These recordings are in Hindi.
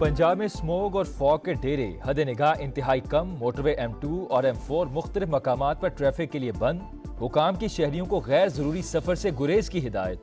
पंजाब में स्मोक और फॉग के डेरे हद निगाह इंतहाई कम। मोटरवे M2 और M4 मुख्तलिफ मकामात पर ट्रैफिक के लिए बंद। हुकाम की शहरियों को गैर जरूरी सफर से गुरेज की हिदायत।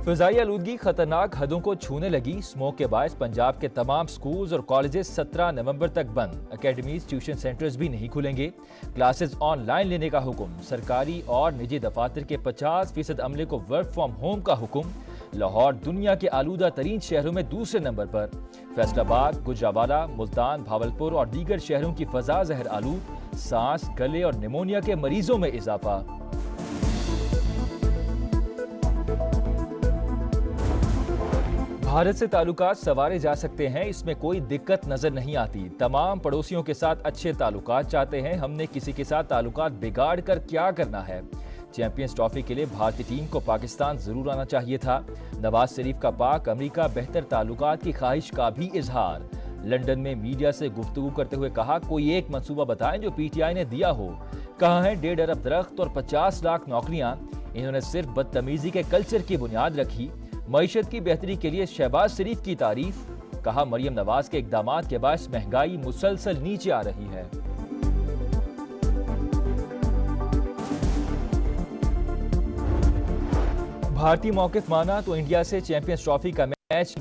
फिजाई आलूदगी खतरनाक हदों को छूने लगी। स्मोक के बायस पंजाब के तमाम स्कूल्स और कॉलेजेस 17 नवंबर तक बंद। अकेडमीज, ट्यूशन सेंटर्स भी नहीं खुलेंगे। क्लासेस ऑनलाइन लेने का हुक्म। सरकारी और निजी दफातर के 50% अमले को वर्क फ्रॉम होम का हुक्म। लाहौर दुनिया के आलूदा तरीन शहरों में दूसरे नंबर पर। फैसलाबाद, गुजरावाला, मुल्तान, भावलपुर और दीगर शहरों की फजा जहर आलूद। सांस, गले और निमोनिया के मरीजों में इजाफा। भारत से ताल्लुकात संवारे जा सकते हैं, इसमें कोई दिक्कत नजर नहीं आती। तमाम पड़ोसियों के साथ अच्छे ताल्लुकात चाहते हैं। हमने किसी के साथ ताल्लुकात बिगाड़ कर क्या करना है। चैंपियंस ट्रॉफी के लिए भारतीय टीम को पाकिस्तान जरूर आना चाहिए था। नवाज शरीफ का पाक अमेरिका बेहतर ताल्लुकात की ख्वाहिश का भी इजहार। लंदन में मीडिया से गुफ्तगू करते हुए कहा, कोई एक मंसूबा बताएं जो PTI ने दिया हो। कहाँ है 1.5 अरब दरख्त और 50 लाख नौकरियां। इन्होंने सिर्फ बदतमीजी के कल्चर की बुनियाद रखी। मईशत की बेहतरी के लिए शहबाज शरीफ की तारीफ। कहा, मरियम नवाज के इकदामात के बाद महंगाई मुसलसल नीचे आ रही है। भारतीय मौकिफ माना तो इंडिया से चैंपियंस ट्रॉफी का मैच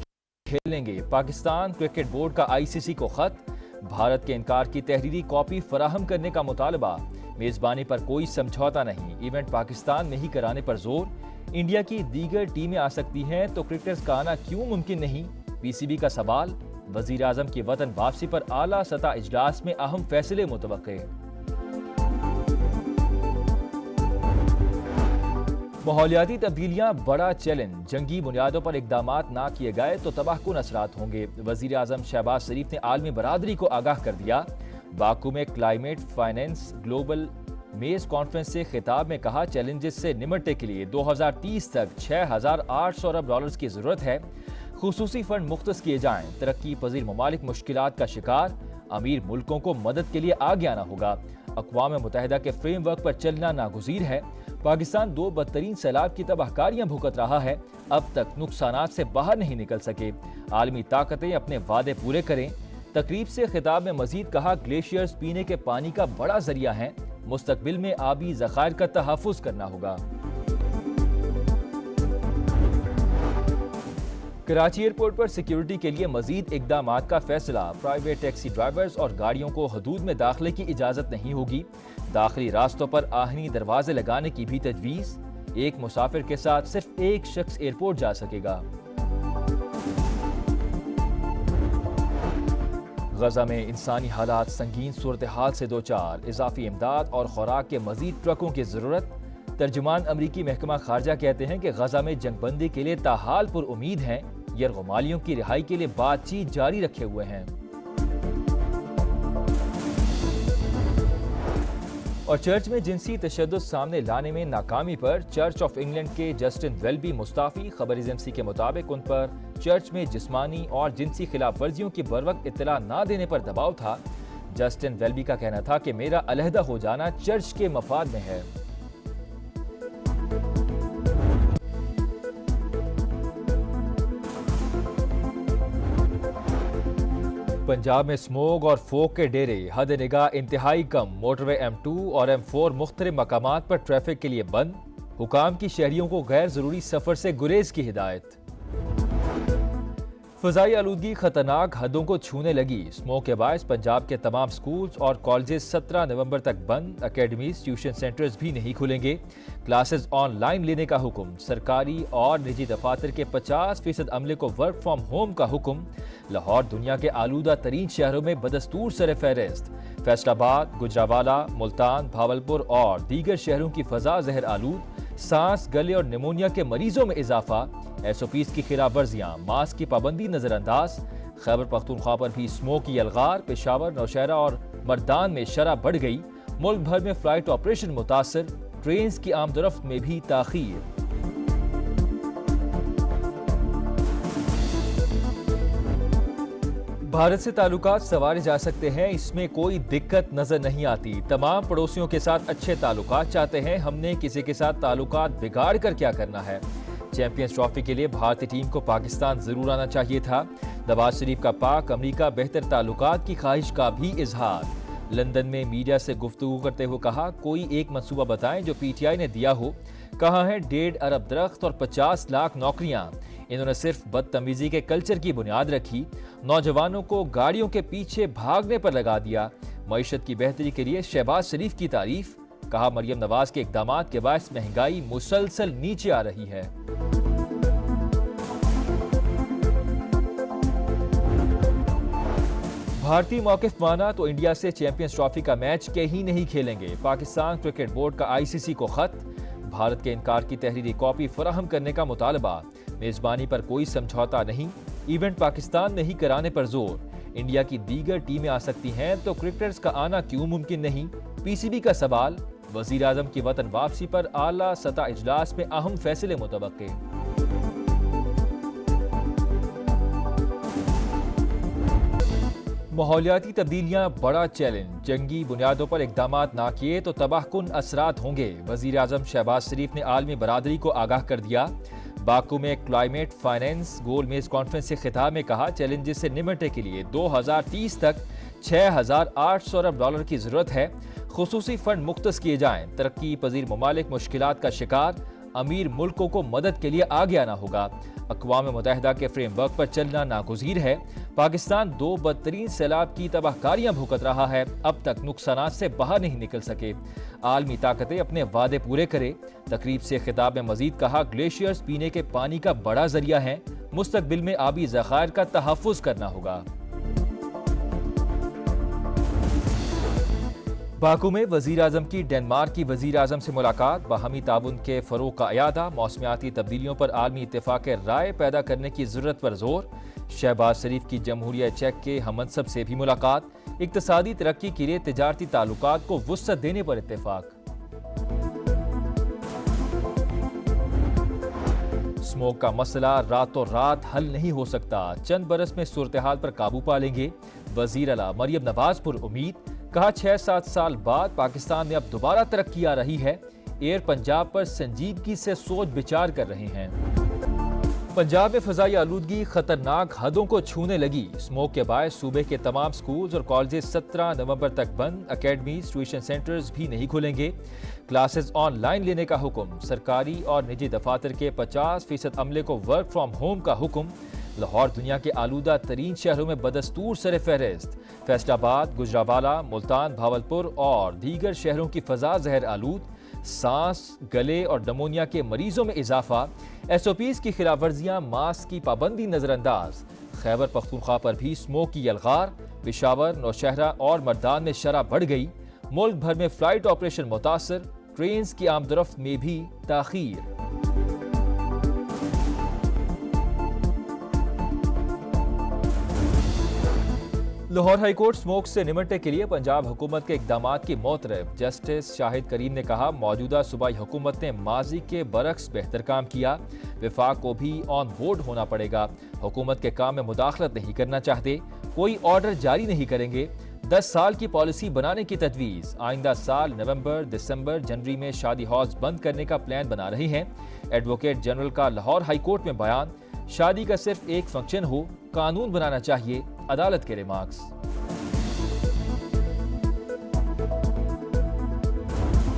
खेलेंगे। पाकिस्तान क्रिकेट बोर्ड का ICC को खत। भारत के इनकार की तहरीरी कॉपी फराहम करने का मुतालबा। मेजबानी पर कोई समझौता नहीं। इवेंट पाकिस्तान में ही कराने पर जोर। इंडिया की दीगर टीमें आ सकती हैं तो क्रिकेटर्स का आना क्यों मुमकिन नहीं। PCB का सवाल। वजीर आजम की वतन वापसी पर आला सतह इजलास में अहम फैसले मुतवक्के। माहौलियाती तब्दीलियां बड़ा चैलेंज। जंगी बुनियादों पर इकदामात ना किए गए तो तबाहकुन असरात होंगे। वजीर आजम शहबाज शरीफ ने आलमी बरादरी को आगाह कर दिया। बाकू में क्लाइमेट फाइनेंस ग्लोबल मेज कॉन्फ्रेंस से खिताब में कहा, चैलेंजेस से निमटने के लिए 2030 तक 6,800 अरब डॉलर्स की जरूरत है। खुसूसी फंड मुख्तस किए जाएं। तरक्की पजीर ममालिक मुश्किलात का शिकार। अमीर मुल्कों को मदद के लिए आगे आना होगा। अक़वाम मुत्तहिदा के फ्रेमवर्क पर चलना नागुज़ीर है। पाकिस्तान 2 बदतरीन सैलाब की तबाहकारियां भुगत रहा है। अब तक नुकसानात से बाहर नहीं निकल सके। आलमी ताकतें अपने वादे पूरे करें। तकरीब से खिताब में मजीद कहा, ग्लेशियर्स पीने के पानी का बड़ा जरिया हैं। मुस्तकबिल में आबी ज़खायर का तहफ़्फ़ुज़ करना होगा। कराची एयरपोर्ट पर सिक्योरिटी के लिए मजीद इकदामात का फैसला। प्राइवेट टैक्सी ड्राइवर्स और गाड़ियों को हदूद में दाखिले की इजाजत नहीं होगी। दाखिली रास्तों पर आहनी दरवाजे लगाने की भी तजवीज़। एक मुसाफिर के साथ सिर्फ एक शख्स एयरपोर्ट जा सकेगा। गजा में इंसानी हालात संगीन सूरत हाल से दो चार। इजाफी इमदाद और खुराक के मजीद ट्रकों की जरूरत। तर्जुमान अमरीकी महकमा खारजा कहते हैं कि गजा में जंगबंदी के लिए ताहाल पुर उम्मीद हैं। यरगमालियों की रिहाई के लिए बातचीत जारी रखे हुए हैं। और चर्च में जिनसी तशद्दुद सामने लाने में नाकामी पर चर्च ऑफ इंग्लैंड के जस्टिन वेल्बी मुस्ताफी। खबर एजेंसी के मुताबिक उन पर चर्च में जिस्मानी और जिनसी खिलाफ वर्जियों की बरवक्त इत्तला न देने पर दबाव था। जस्टिन वेल्बी का कहना था कि मेरा अलहदा हो जाना चर्च के मफाद में है। पंजाब में स्मोक और फोक के डेरे हद निगाह इंतहाई कम। मोटरवे M2 और M4 मुख्तलिफ मकामात पर ट्रैफिक के लिए बंद। हुकाम की शहरियों को गैर जरूरी सफर से गुरेज की हिदायत। फ़िज़ाई आलूदगी खतरनाक हदों को छूने लगी। स्मोक के बायस पंजाब के तमाम स्कूल्स और कॉलेजेस 17 नवंबर तक बंद। अकेडमीज, ट्यूशन सेंटर्स भी नहीं खुलेंगे। क्लासेस ऑनलाइन लेने का हुक्म। सरकारी और निजी दफातर के 50% अमले को वर्क फ्रॉम होम का हुक्म। लाहौर दुनिया के आलूदा तरीन शहरों में बदस्तूर सर फहरिस्त। फैसलाबाद, गुजरावाला, मुल्तान, भावलपुर और दीगर शहरों की फजा जहर आलूद। सांस, गले और निमोनिया के मरीजों में इजाफा। SOPs की खिलाफ वर्जियां। मास्क की पाबंदी नजरअंदाज। खैबर पख्तूनख्वा पर भी स्मोक की अलगार। पेशावर, नौशहरा और मर्दान में शरह बढ़ गई। मुल्क भर में फ्लाइट ऑपरेशन मुतासर। ट्रेन की आमदरफ्त में भी ताखीर। भारत से ताल्लुकात संवारे जा सकते हैं, इसमें कोई दिक्कत नजर नहीं आती। तमाम पड़ोसियों के साथ अच्छे ताल्लुकात चाहते हैं, हमने किसी के साथ ताल्लुकात बिगाड़ कर क्या करना है। चैंपियंस ट्रॉफी के लिए भारतीय टीम को पाकिस्तान जरूर आना चाहिए था। नवाज शरीफ का पाक अमरीका बेहतर ताल्लुकात की ख्वाहिश का भी इजहार। लंदन में मीडिया से गुफ्तगू करते हुए कहा, कोई एक मंसूबा बताएं जो पीटीआई ने दिया हो। कहा है 1.5 अरब दरख्त और 50 लाख नौकरियां। इन्होंने सिर्फ बदतमीजी के कल्चर की बुनियाद रखी, नौजवानों को गाड़ियों के पीछे भागने पर लगा दिया। मईशत की बेहतरी के लिए शहबाज शरीफ की तारीफ। कहा, मरियम नवाज के इकदामात के बायस महंगाई मुसलसल नीचे आ रही है। भारतीय मौकिफ माना तो इंडिया से चैंपियंस ट्रॉफी का मैच कहीं नहीं खेलेंगे। पाकिस्तान क्रिकेट बोर्ड का आईसीसी को खत। भारत के इनकार की तहरीरी कॉपी फराहम करने का मुतालबा। मेजबानी पर कोई समझौता नहीं, इवेंट पाकिस्तान में ही कराने पर जोर। इंडिया की दीगर टीमें आ सकती हैं तो क्रिकेटर्स का आना क्यों मुमकिन नहीं। पीसीबी का सवाल। वजीर आजम की वतन वापसी पर आला सतह इजलास में अहम फैसले मुतवक्के। माहौलियाती तब्दीलियां बड़ा चैलेंज, जंगी बुनियादों पर इकदामात ना किए तो तबाहकुन असरात होंगे। वजीर आजम शहबाज शरीफ ने आलमी बरादरी को आगाह कर दिया। बाकू में क्लाइमेट फाइनेंस गोल मेज कॉन्फ्रेंस से खिताब में कहा, चैलेंजेस से निपटने के लिए 2030 तक 6,800 अरब डॉलर की जरूरत है। खुसूसी फंड मुख्तस किए जाएं। तरक्की पजीर ममालिक मुश्किलात का शिकार, अमीर मुल्कों को मदद के लिए आगे आना होगा। अक़वाम मुत्तहिदा के फ्रेमवर्क पर चलना नागुज़ीर है। पाकिस्तान 2 बदतरीन सैलाब की तबाहकारियां भुगत रहा है, अब तक नुकसानात से बाहर नहीं निकल सके। आलमी ताकतें अपने वादे पूरे करे। तकरीब से खिताब में मजीद कहा, ग्लेशियर्स पीने के पानी का बड़ा जरिया है, मुस्तकबिल में आबी ज़खायर का तहफ़्फ़ुज़ करना होगा। बाकू में वजीर आजम की डेनमार्क की वजीर आजम से मुलाकात। बाहमी ताउन के फरोग का अयादा। मौसमियाती तब्दीलियों पर आलमी इत्तेफाक राय पैदा करने की जरूरत पर जोर। शहबाज शरीफ की जमहूरिया चेक के हमनसब से भी मुलाकात। इक्तसादी तरक्की के लिए तिजारती ताल्लुकात को वुसअत देने पर इत्तेफाक। स्मोक का मसला रातों रात हल नहीं हो सकता, चंद बरस में सूरत हाल पर काबू पा लेंगे। वजीर आला मरियम नवाज पर उम्मीद। कहा, 6-7 साल बाद पाकिस्तान में अब दोबारा तरक्की आ रही है। एयर पंजाब पर संजीदगी से सोच विचार कर रहे हैं। पंजाब में फजाई आलूदगी खतरनाक हदों को छूने लगी। स्मोक के बायस सूबे के तमाम स्कूल्स और कॉलेजेस 17 नवंबर तक बंद। अकेडमीज, ट्यूशन सेंटर्स भी नहीं खुलेंगे। क्लासेस ऑनलाइन लेने का हुक्म। सरकारी और निजी दफातर के 50% अमले को वर्क फ्रॉम होम का हुक्म। लाहौर दुनिया के आलूदा तरीन शहरों में बदस्तूर सर फहरिस्त। फैसलाबाद, गुजरावाला, मुल्तान, भावलपुर और दीगर शहरों की फजा जहर आलूद। सांस, गले और नमोनिया के मरीजों में इजाफा। SOPs की खिलाफ वर्जियां, मास्क की पाबंदी नजरअंदाज। खैबर पख्तूनख्वा पर भी स्मोक की यलगार। पेशावर, नौशहरा और मर्दान में शरह बढ़ गई। मुल्क भर में फ्लाइट ऑपरेशन मुतासर। ट्रेन की आमदरफ्त में भी ताखीर। लाहौर हाईकोर्ट स्मोक से निपटने के लिए पंजाब हुकूमत के इकदामात की मोतरफ। जस्टिस शाहिद करीम ने कहा, मौजूदा सूबाई हुकूमत ने माजी के बरक्स बेहतर काम किया। विफाक को भी ऑन बोर्ड होना पड़ेगा। हुकूमत के काम में मुदाखलत नहीं करना चाहते, कोई ऑर्डर जारी नहीं करेंगे। 10 साल की पॉलिसी बनाने की तजवीज़। आइंदा साल नवंबर, दिसंबर, जनवरी में शादी हॉल्स बंद करने का प्लान बना रहे हैं। एडवोकेट जनरल का लाहौर हाईकोर्ट में बयान। शादी का सिर्फ एक फंक्शन हो, कानून बनाना चाहिए, अदालत के रिमार्क्स।